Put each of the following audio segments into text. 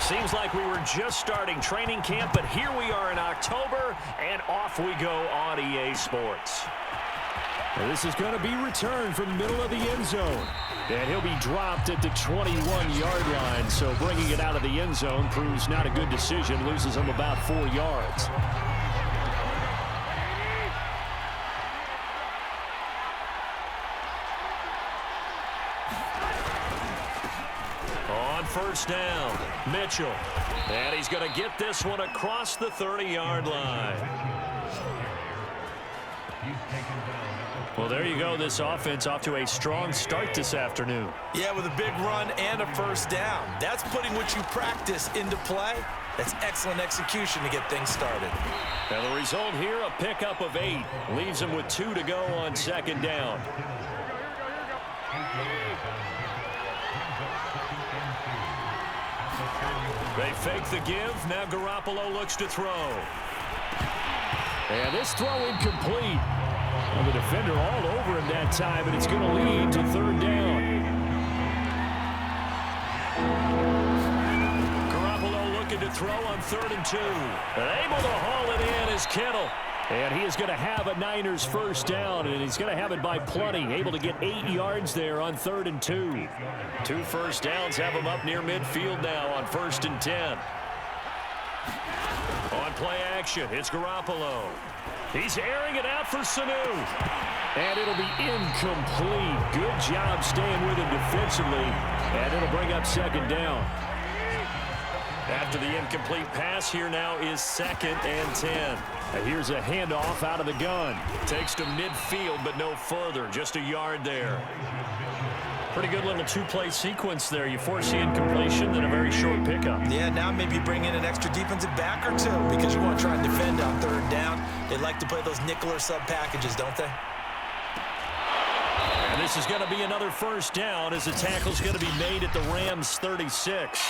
Seems like we were just starting training camp, but here we are in October, and off we go on EA Sports. And this is going to be returned from the middle of the end zone. And he'll be dropped at the 21-yard line, so bringing it out of the end zone proves not a good decision, loses him about 4 yards. On first down, Mitchell. And he's going to get this one across the 30-yard line. Well, there you go. This offense off to a strong start this afternoon. Yeah, with a big run and a first down. That's putting what you practice into play. That's excellent execution to get things started. Now the result here, a pickup of 8. Leaves him with 2 to go on second down. They fake the give. Now Garoppolo looks to throw. And this throw incomplete. Well, the defender all over him that time, and it's going to lead to third down. Garoppolo looking to throw on 3rd and 2. And able to haul it in is Kittle. And he is going to have a Niners first down, and he's going to have it by plenty. Able to get 8 yards there on 3rd and 2. 2 first downs have him up near midfield now on 1st and 10. On play action, it's Garoppolo. He's airing it out for Sanu. And it'll be incomplete. Good job staying with him defensively. And it'll bring up second down. After the incomplete pass, here now is 2nd and 10. And here's a handoff out of the gun. Takes to midfield, but no further. Just a yard there. Pretty good little 2-play sequence there. You force the incompletion, then a very short pickup. Yeah, now maybe bring in an extra defensive back or 2 because you want to try and defend on 3rd down. They like to play those nickel or sub packages, don't they? And this is going to be another first down as the tackle's going to be made at the Rams 36.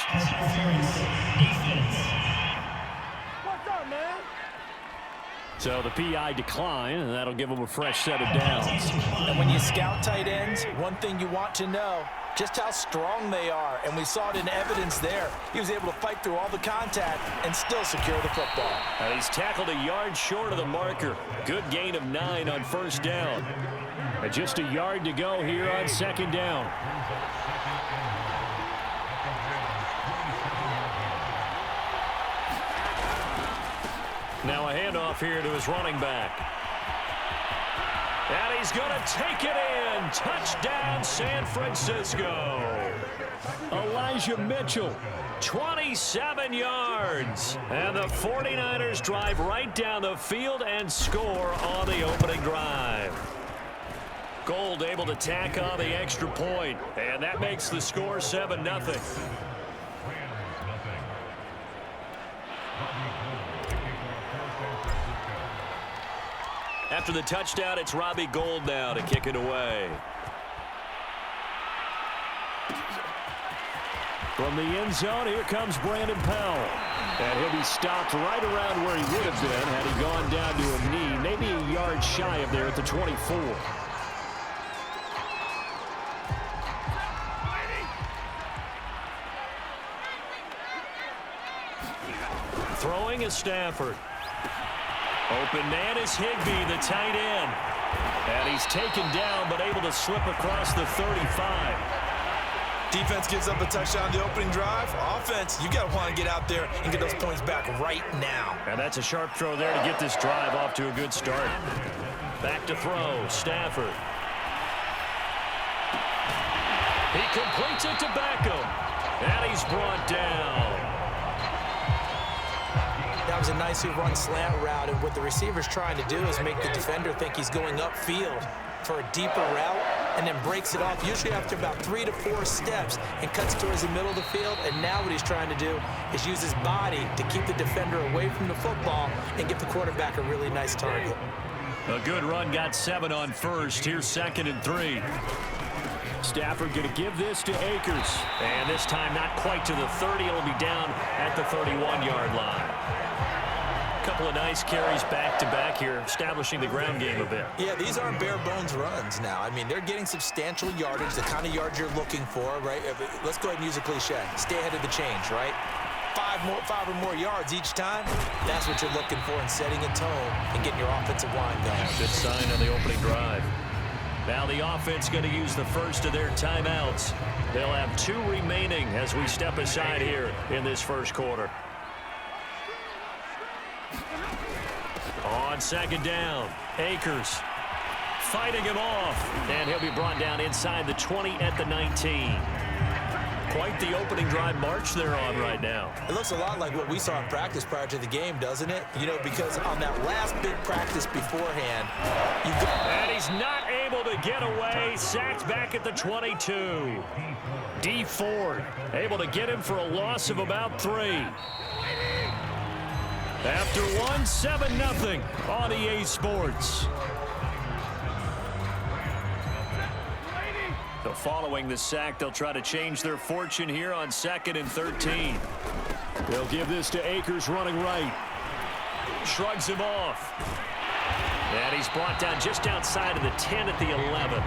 So the PI decline, and that'll give them a fresh set of downs. And when you scout tight ends, one thing you want to know, just how strong they are. And we saw it in evidence there. He was able to fight through all the contact and still secure the football. And he's tackled a yard short of the marker. Good gain of 9 on first down. And just a yard to go here on second down. Now a handoff here to his running back. And he's going to take it in. Touchdown, San Francisco. Elijah Mitchell. 27 yards. And the 49ers drive right down the field and score on the opening drive. Gold able to tack on the extra point. And that makes the score 7-0. After the touchdown, it's Robbie Gould now to kick it away. From the end zone, here comes Brandon Powell. And he'll be stopped right around where he would have been had he gone down to a knee, maybe a yard shy of there at the 24. Throwing is Stafford. Open man is Higbee, the tight end. And he's taken down, but able to slip across the 35. Defense gives up a touchdown the opening drive. Offense, you got to want to get out there and get those points back right now. And that's a sharp throw there to get this drive off to a good start. Back to throw, Stafford. He completes it to Beckham. And he's brought down. That was a nicely run slant route, and what the receiver's trying to do is make the defender think he's going upfield for a deeper route and then breaks it off, usually after about 3 to 4 steps, and cuts towards the middle of the field. And now what he's trying to do is use his body to keep the defender away from the football and give the quarterback a really nice target. A good run, got 7 on first. Here's 2nd and 3. Stafford going to give this to Akers. And this time not quite to the 30. It'll be down at the 31-yard line. Couple of nice carries back-to-back here, establishing the ground game a bit. Yeah, these aren't bare-bones runs now. I mean, they're getting substantial yardage, the kind of yards you're looking for, right? Let's go ahead and use a cliche. Stay ahead of the change, right? five or more yards each time, that's what you're looking for in setting a tone and getting your offensive line going. Good sign on the opening drive. Now the offense going to use the first of their timeouts. They'll have 2 remaining as we step aside here in this first quarter. On second down, Akers fighting him off, and he'll be brought down inside the 20 at the 19. Quite the opening drive march they're on right now. It looks a lot like what we saw in practice prior to the game, doesn't it? You know, because on that last big practice beforehand, and he's not able to get away. Sacked back at the 22. D Ford able to get him for a loss of about 3. After 7-0 on EA Sports. So following the sack, they'll try to change their fortune here on 2nd and 13. They'll give this to Akers running right. Shrugs him off. And he's brought down just outside of the 10 at the 11.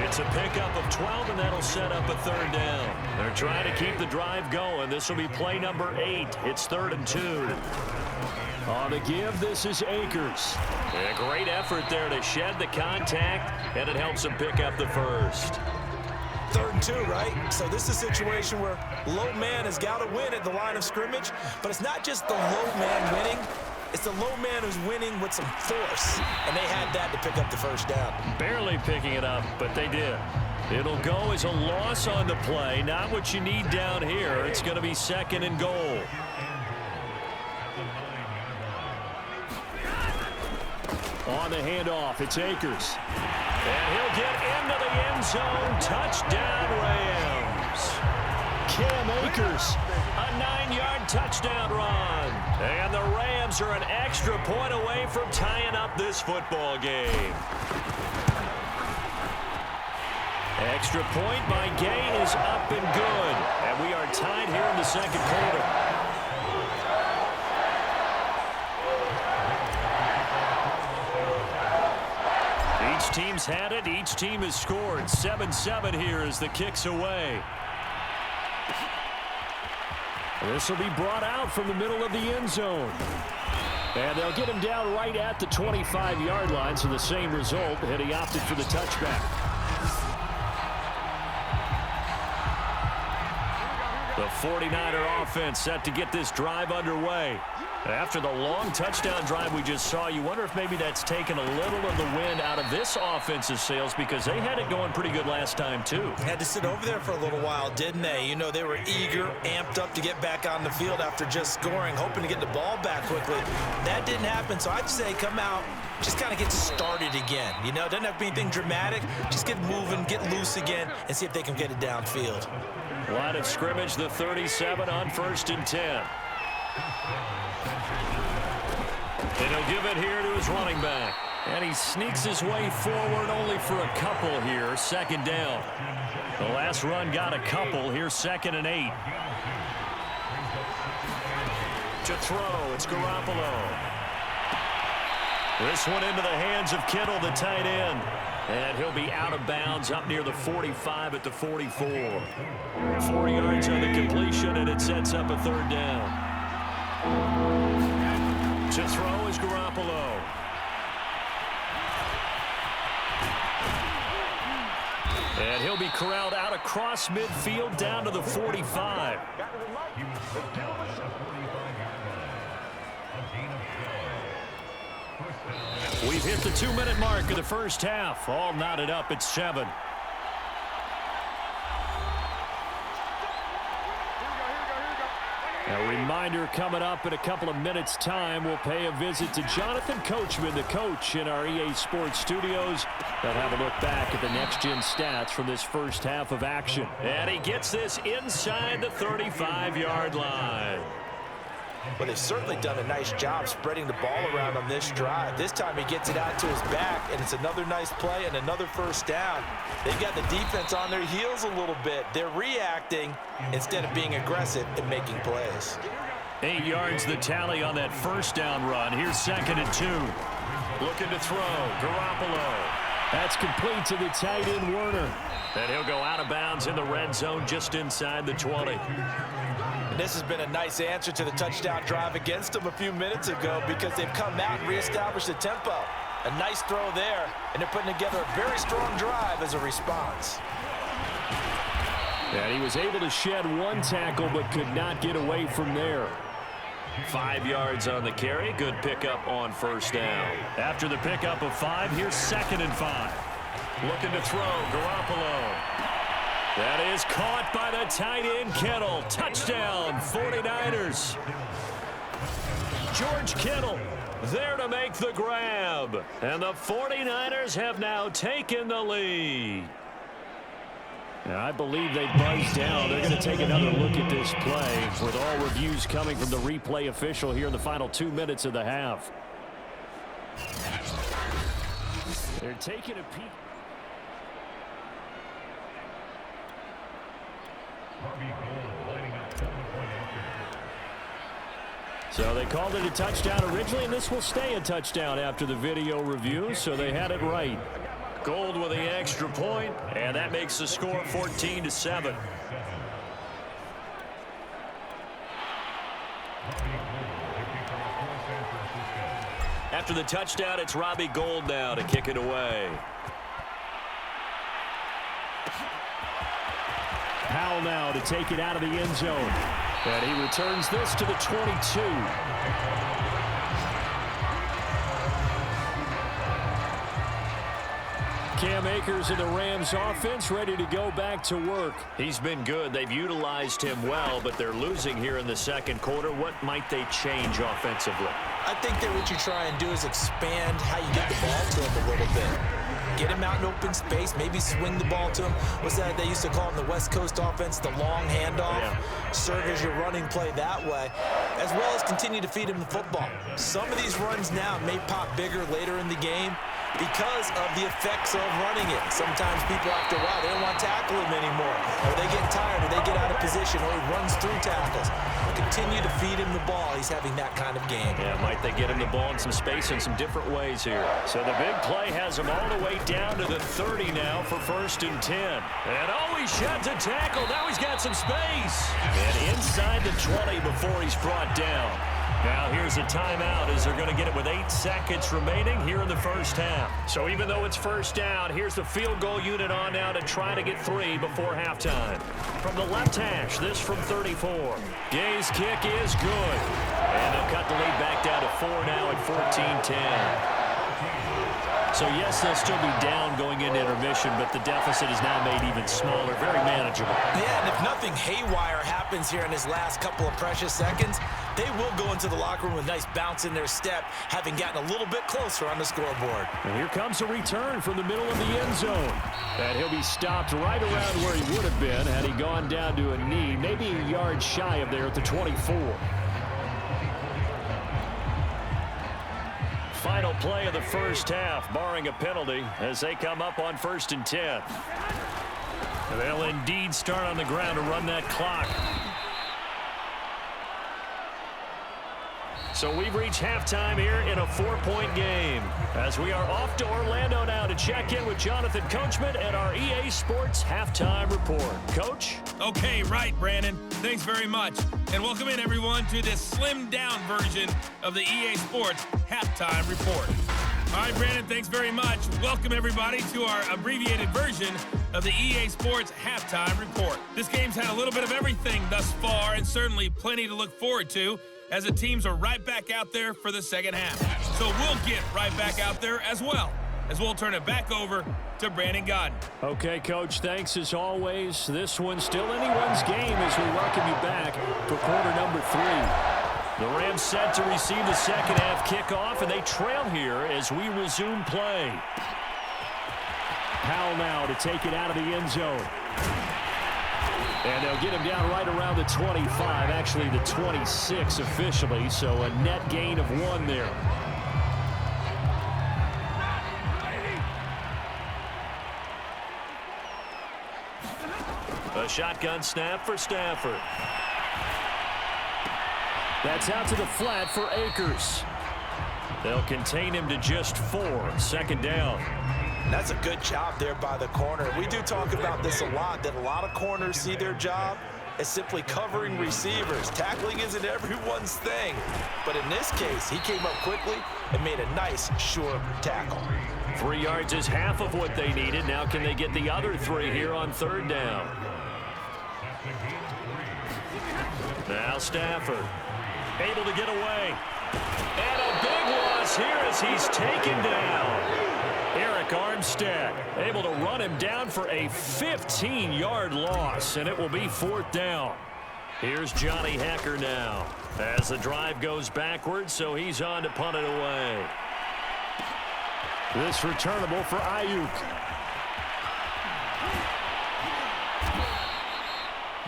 It's a pickup of 12, and that'll set up a 3rd down. They're trying to keep the drive going. This will be play number 8. It's 3rd and 2. On the give, this is Akers. A great effort there to shed the contact, and it helps him pick up the first. 3rd and 2, right? So this is a situation where low man has got to win at the line of scrimmage, but it's not just the low man winning. It's the low man who's winning with some force, and they had that to pick up the first down. Barely picking it up, but they did. It'll go as a loss on the play, not what you need down here. It's going to be 2nd and goal. On the handoff, it's Akers. And he'll get into the end zone. Touchdown, Rams. Cam Akers. A 9-yard touchdown run. And the Rams are an extra point away from tying up this football game. Extra point by Gay is up and good. And we are tied here in the 2nd quarter. Each team's had it. Each team has scored. 7-7 here as the kick's away. This will be brought out from the middle of the end zone. And they'll get him down right at the 25-yard line, so the same result, and he opted for the touchback. The 49er offense set to get this drive underway. After the long touchdown drive we just saw, you wonder if maybe that's taken a little of the wind out of this offensive sails, because they had it going pretty good last time, too. Had to sit over there for a little while, didn't they? You know, they were eager, amped up to get back on the field after just scoring, hoping to get the ball back quickly. That didn't happen, so I'd say come out, just kind of get started again. You know, it doesn't have to be anything dramatic. Just get moving, get loose again, and see if they can get it downfield. Line of scrimmage, the 37 on 1st and 10. And he'll give it here to his running back. And he sneaks his way forward only for a couple here. 2nd down. The last run got a couple. Here's 2nd and 8. To throw, it's Garoppolo. This one into the hands of Kittle, the tight end. And he'll be out of bounds up near the 45 at the 44. 4 yards on the completion, and it sets up a 3rd down. To throw is Garoppolo. And he'll be corralled out across midfield down to the 45. We've hit the 2-minute mark of the first half. All knotted up at 7. A reminder coming up in a couple of minutes' time. We'll pay a visit to Jonathan Coachman, the coach in our EA Sports studios. They'll have a look back at the next-gen stats from this first half of action. And he gets this inside the 35-yard line. Well, they've certainly done a nice job spreading the ball around on this drive. This time he gets it out to his back, and it's another nice play and another first down. They've got the defense on their heels a little bit. They're reacting instead of being aggressive and making plays. 8 yards the tally on that first down run. Here's 2nd and 2. Looking to throw. Garoppolo. That's complete to the tight end, Werner. And he'll go out of bounds in the red zone just inside the 20. And this has been a nice answer to the touchdown drive against them a few minutes ago because they've come out and reestablished the tempo. A nice throw there, and they're putting together a very strong drive as a response. And he was able to shed one tackle but could not get away from there. 5 yards on the carry. Good pickup on first down. After the pickup of 5, here's 2nd and 5. Looking to throw, Garoppolo. That is caught by the tight end, Kittle. Touchdown, 49ers. George Kittle there to make the grab. And the 49ers have now taken the lead. I believe they buzzed down. They're going to take another look at this play with all reviews coming from the replay official here in the final 2 minutes of the half. They're taking a peek. So they called it a touchdown originally, and this will stay a touchdown after the video review, so they had it right. Gold with the extra point, and that makes the score 14-7. After the touchdown, it's Robbie Gould now to kick it away. Powell now to take it out of the end zone. And he returns this to the 22. Cam Akers and the Rams offense ready to go back to work. He's been good. They've utilized him well, but they're losing here in the second quarter. What might they change offensively? I think that what you try and do is expand how you get the ball to him a little bit. Get him out in open space, maybe swing the ball to him. What's that they used to call in the West Coast offense, the long handoff? Yeah. Serve as your running play that way, as well as continue to feed him the football. Some of these runs now may pop bigger later in the game because of the effects of running it. Sometimes people, after a while, they don't want to tackle him anymore. Or they get tired, or they get out of position, or he runs through tackles. Continue to feed him the ball. He's having that kind of game. Yeah, might they get him the ball in some space in some different ways here. So the big play has him all the way down to the 30 now for 1st and 10. And he sheds a tackle. Now he's got some space. And inside the 20 before he's brought down. Now here's a timeout as they're going to get it with 8 seconds remaining here in the first half. So even though it's first down, here's the field goal unit on now to try to get 3 before halftime. From the left hash, this from 34. Gay's kick is good. And they'll cut the lead back down to 4 now at 14-10. So, yes, they'll still be down going into intermission, but the deficit is now made even smaller, very manageable. Yeah, and if nothing haywire happens here in his last couple of precious seconds, they will go into the locker room with a nice bounce in their step, having gotten a little bit closer on the scoreboard. And here comes a return from the middle of the end zone. And he'll be stopped right around where he would have been had he gone down to a knee, maybe a yard shy of there at the 24. Final play of the first half, barring a penalty, as they come up on 1st and 10. They'll indeed start on the ground to run that clock. So we've reached halftime here in a 4-point game, as we are off to Orlando now to check in with Jonathan Coachman at our EA Sports Halftime Report. Coach? Okay, right, Brandon. Thanks very much. And welcome in, everyone, to this slimmed-down version of the EA Sports Halftime Report. All right, Brandon, thanks very much. Welcome, everybody, to our abbreviated version of the EA Sports Halftime Report. This game's had a little bit of everything thus far, and certainly plenty to look forward to, as the teams are right back out there for the second half. So we'll get right back out there as well, as we'll turn it back over to Brandon Godden. Okay, Coach, thanks as always. This one's still anyone's game as we welcome you back for quarter number 3. The Rams set to receive the second half kickoff, and they trail here as we resume play. Powell now to take it out of the end zone. And they'll get him down right around the 25, actually the 26 officially, so a net gain of 1 there. A shotgun snap for Stafford. That's out to the flat for Akers. They'll contain him to just 4. Second down. And that's a good job there by the corner. We do talk about this a lot, that a lot of corners see their job as simply covering receivers. Tackling isn't everyone's thing. But in this case, he came up quickly and made a nice, sure tackle. 3 yards is half of what they needed. Now can they get the other 3 here on 3rd down? Now Stafford able to get away. And a big loss here as he's taken down. Eric Armstead able to run him down for a 15-yard loss, and it will be 4th down. Here's Johnny Hacker now as the drive goes backwards, so he's on to punt it away. This returnable for Ayuk.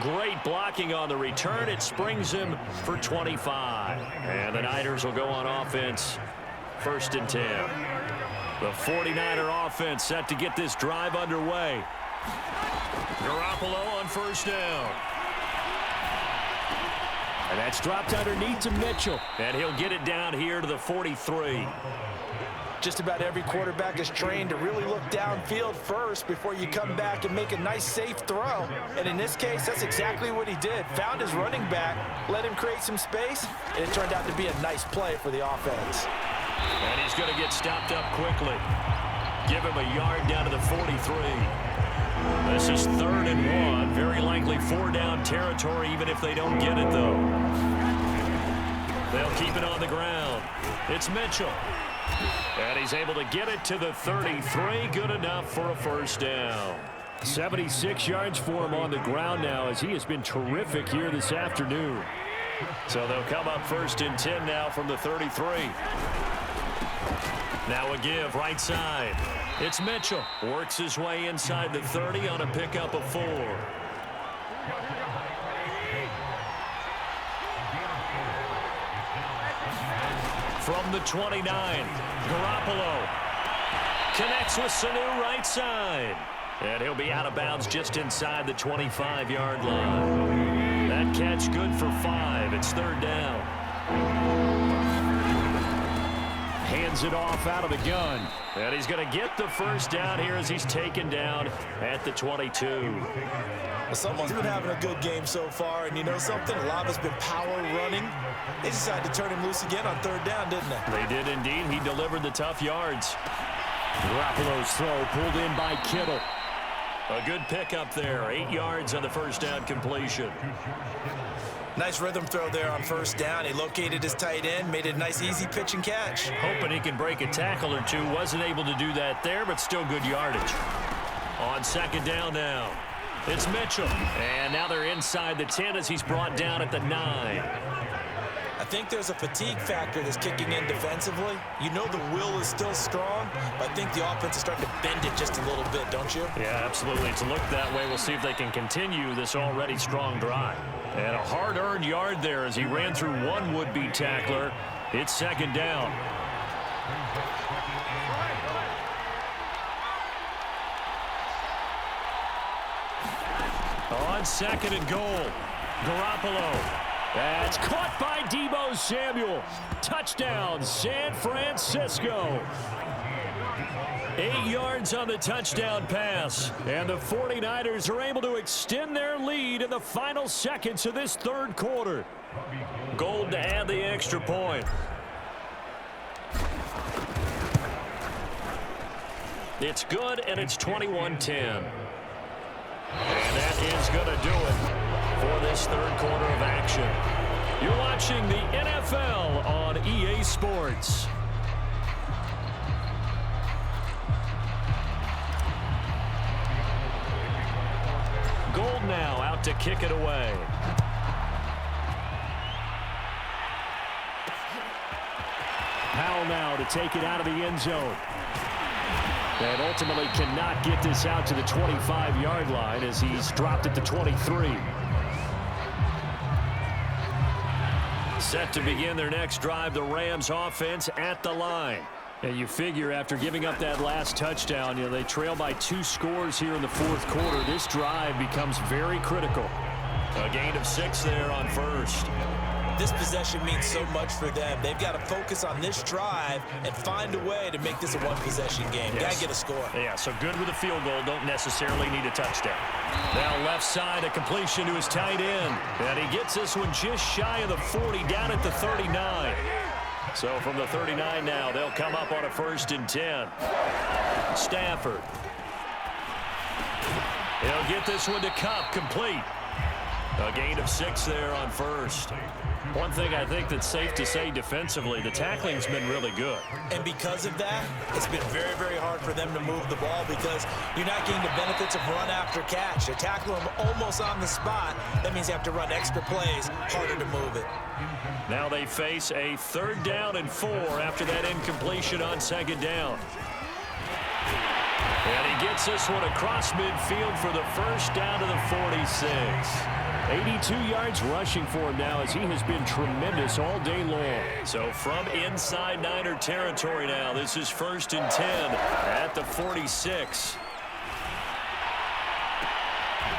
Great blocking on the return. It springs him for 25. And the Niners will go on offense, 1st and 10. The 49er offense set to get this drive underway. Garoppolo on 1st down. And that's dropped underneath to Mitchell. And he'll get it down here to the 43. Just about every quarterback is trained to really look downfield first before you come back and make a nice, safe throw. And in this case, that's exactly what he did. Found his running back, let him create some space, and it turned out to be a nice play for the offense. And he's going to get stopped up quickly. Give him a yard down to the 43. This is 3rd and 1. Very likely 4-down territory, even if they don't get it, though. They'll keep it on the ground. It's Mitchell. And he's able to get it to the 33. Good enough for a 1st down. 76 yards for him on the ground now, as he has been terrific here this afternoon. So they'll come up 1st and 10 now from the 33. Now a give right side. It's Mitchell. Works his way inside the 30 on a pickup of 4. From the 29, Garoppolo connects with Sanu right side. And he'll be out of bounds just inside the 25-yard line. That catch good for 5. It's 3rd down. Hands it off out of the gun. And he's going to get the 1st down here as he's taken down at the 22. Well, someone's been having a good game so far, and you know something? A lot of it's been power running. They decided to turn him loose again on 3rd down, didn't they? They did indeed. He delivered the tough yards. Garoppolo's throw pulled in by Kittle. A good pickup there. 8 yards on the 1st down completion. Nice rhythm throw there on 1st down. He located his tight end, made it a nice easy pitch and catch. Hoping he can break a tackle or two. Wasn't able to do that there, but still good yardage. On 2nd down now, it's Mitchell. And now they're inside the 10 as he's brought down at the 9. I think there's a fatigue factor that's kicking in defensively. You know the will is still strong, but I think the offense is starting to bend it just a little bit, don't you? Yeah, absolutely. It's looked that way. We'll see if they can continue this already strong drive. And a hard-earned yard there as he ran through one would-be tackler. It's 2nd down. On 2nd and goal, Garoppolo. That's caught by Deebo Samuel. Touchdown, San Francisco. 8 yards on the touchdown pass. And the 49ers are able to extend their lead in the final seconds of this 3rd quarter. Gold to add the extra point. It's good, and it's 21-10. And that is going to do it for this 3rd quarter of action. You're watching the NFL on EA Sports. Gold now out to kick it away. Powell now to take it out of the end zone. And ultimately cannot get this out to the 25-yard line as he's dropped at the 23. Set to begin their next drive, the Rams offense at the line. And you figure after giving up that last touchdown, they trail by 2 scores here in the 4th quarter. This drive becomes very critical. A gain of 6 there on 1st. this possession means so much for them. They've got to focus on this drive and find a way to make this a one-possession game. Yes. Got to get a score. Yeah, so good with a field goal. Don't necessarily need a touchdown. Now left side, a completion to his tight end. And he gets this one just shy of the 40, down at the 39. So from the 39 now, they'll come up on a 1st and 10. Stafford. He'll get this one to Cup, complete. A gain of 6 there on 1st. One thing I think that's safe to say defensively, the tackling's been really good. And because of that, it's been very, very hard for them to move the ball because you're not getting the benefits of run after catch. They tackle them almost on the spot. That means you have to run extra plays, harder to move it. Now they face a 3rd down and 4 after that incompletion on 2nd down. And he gets this one across midfield for the 1st down to the 46. 82 yards rushing for him now as he has been tremendous all day long. So from inside Niner territory now, this is 1st and 10 at the 46.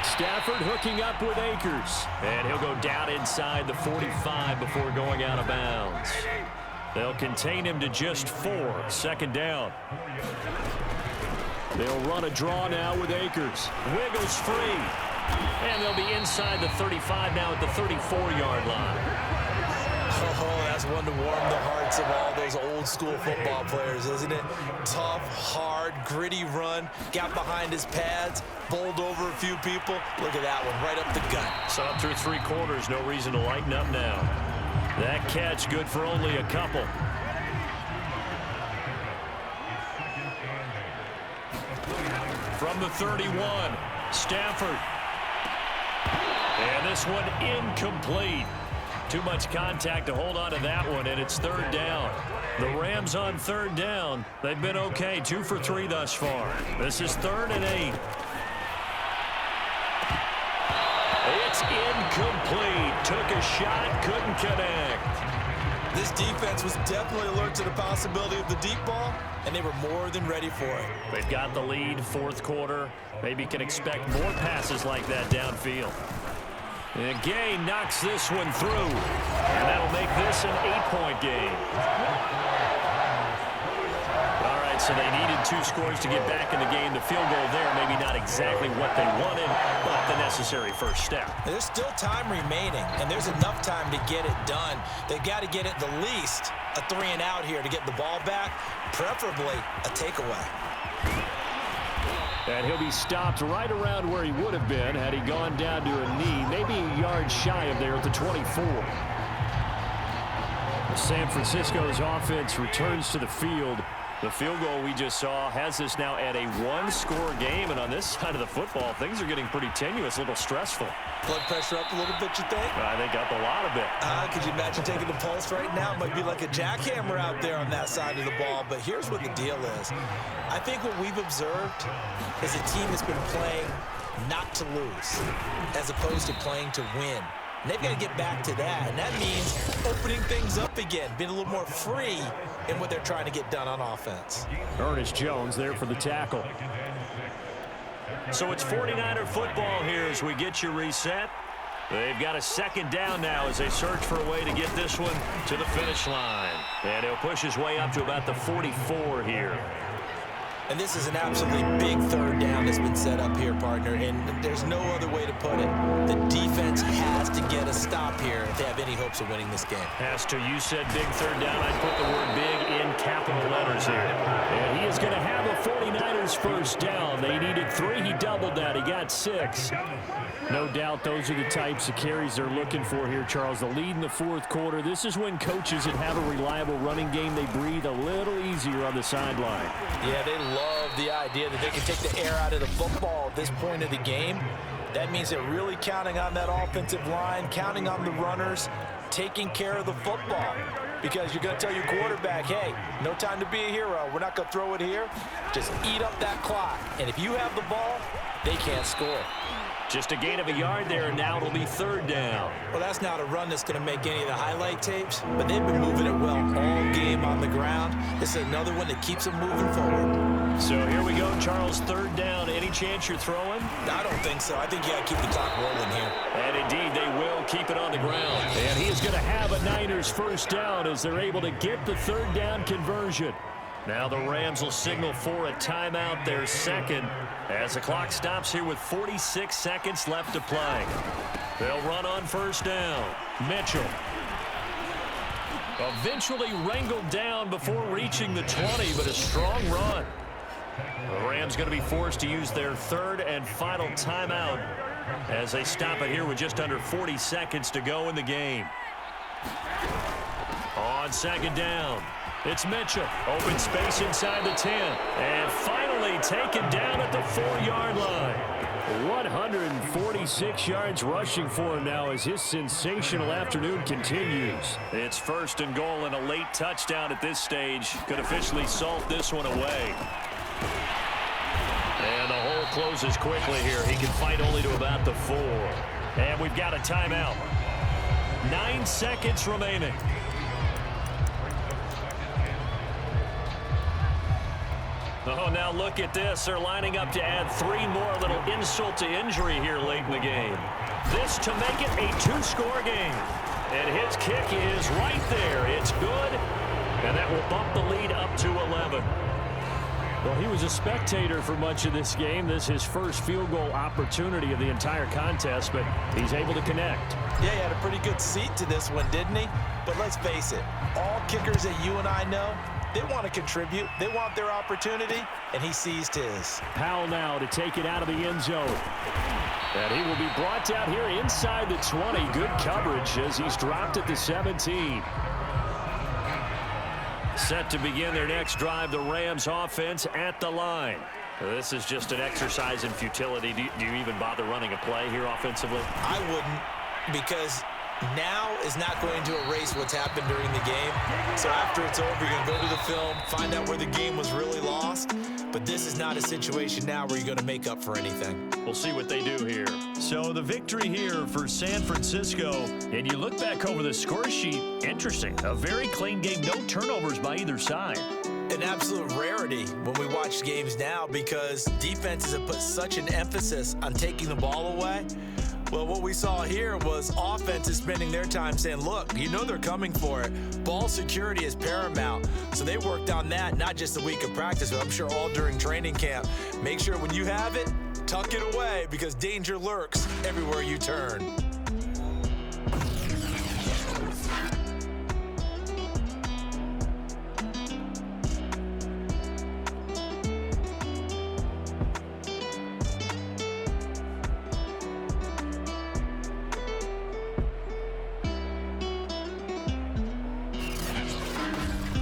Stafford hooking up with Akers. And he'll go down inside the 45 before going out of bounds. They'll contain him to just 4. 2nd down. They'll run a draw now with Akers. Wiggles free. And they'll be inside the 35 now at the 34-yard line. Oh, that's one to warm the hearts of all those old-school football players, isn't it? Tough, hard, gritty run. Got behind his pads, bowled over a few people. Look at that one, right up the gut. So up through 3 quarters, no reason to lighten up now. That catch good for only a couple. From the 31, Stafford. And this one incomplete. Too much contact to hold on to that one, and it's 3rd down. The Rams on 3rd down. They've been okay, 2 for 3 thus far. This is 3rd and 8. It's incomplete. Took a shot, couldn't connect. This defense was definitely alert to the possibility of the deep ball, and they were more than ready for it. They've got the lead, 4th quarter. Maybe can expect more passes like that downfield. And Gay knocks this one through, and that'll make this an 8-point game. All right, so they needed 2 scores to get back in the game. The field goal there, maybe not exactly what they wanted, but the necessary first step. There's still time remaining, and there's enough time to get it done. They've got to get at the least a 3 and out here to get the ball back, preferably a takeaway. And he'll be stopped right around where he would have been had he gone down to a knee, maybe a yard shy of there at the 24. San Francisco's offense returns to the field. The field goal we just saw has us now at a 1-score game, and on this side of the football, things are getting pretty tenuous, a little stressful. Blood pressure up a little bit, you think? I think up a lot of it. Could you imagine taking the pulse right now? It might be like a jackhammer out there on that side of the ball, but here's what the deal is. I think what we've observed is a team that's been playing not to lose as opposed to playing to win. And they've got to get back to that, and that means opening things up again, being a little more free in what they're trying to get done on offense. Ernest Jones there for the tackle. So it's 49er football here as we get you reset. They've got a 2nd down now as they search for a way to get this one to the finish line. And he'll push his way up to about the 44 here. And this is an absolutely big 3rd down that's been set up here, partner, and there's no other way to put it. The defense has to get a stop here if they have any hopes of winning this game. Has to. You said big 3rd down. I'd put the word big in capital letters here. And he is going to have a 49ers 1st down. They needed 3. He doubled that. He got 6. No doubt those are the types of carries they're looking for here, Charles. The lead in the 4th quarter. This is when coaches that have a reliable running game, they breathe a little easier on the sideline. Yeah, they love the idea that they can take the air out of the football at this point of the game. That means they're really counting on that offensive line, counting on the runners, taking care of the football. Because you're going to tell your quarterback, hey, no time to be a hero. We're not going to throw it here. Just eat up that clock. And if you have the ball, they can't score. Just a gain of a yard there, and now it'll be 3rd down. Well, that's not a run that's going to make any of the highlight tapes, but they've been moving it well all game on the ground. This is another one that keeps them moving forward. So here we go, Charles, 3rd down. Any chance you're throwing? I don't think so. I think you got to keep the clock rolling here. And indeed, they will keep it on the ground. And he is going to have a Niners first down as they're able to get the third down conversion. Now the Rams will signal for a timeout, their second, as the clock stops here with 46 seconds left to play. They'll run on first down. Mitchell. Eventually wrangled down before reaching the 20, but a strong run. The Rams going to be forced to use their third and final timeout as they stop it here with just under 40 seconds to go in the game. On second down, it's Mitchell. Open space inside the 10. And finally taken down at the 4-yard line. 146 yards rushing for him now as his sensational afternoon continues. It's first and goal, and a late touchdown at this stage could officially salt this one away. And the hole closes quickly here. He can fight only to about the 4. And we've got a timeout. 9 seconds remaining. Oh, now look at this. They're lining up to add 3 more. A little insult to injury here late in the game. This to make it a 2-score game. And his kick is right there. It's good. And that will bump the lead up to 11. Well, he was a spectator for much of this game. This is his first field goal opportunity of the entire contest, but he's able to connect. Yeah, he had a pretty good seat to this one, didn't he? But let's face it, all kickers that you and I know, they want to contribute. They want their opportunity, and he seized his. Powell now to take it out of the end zone. And he will be brought down here inside the 20. Good coverage as he's dropped at the 17. Set to begin their next drive, the Rams offense at the line. This is just an exercise in futility. Do you even bother running a play here offensively? I wouldn't, because now is not going to erase what's happened during the game. So after it's over, you're going to go to the film, find out where the game was really lost. But this is not a situation now where you're going to make up for anything. We'll see what they do here. So the victory here for San Francisco. And you look back over the score sheet, interesting. A very clean game, no turnovers by either side. An absolute rarity when we watch games now because defenses have put such an emphasis on taking the ball away. Well, what we saw here was offenses spending their time saying, look, you know they're coming for it. Ball security is paramount. So they worked on that, not just a week of practice, but I'm sure all during training camp. Make sure when you have it, tuck it away because danger lurks everywhere you turn.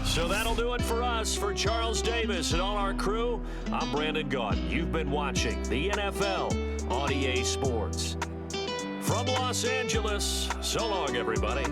So that'll do it for us. For Charles Davis and all our crew, I'm Brandon Gaudin. You've been watching the NFL on EA Sports. From Los Angeles, so long, everybody.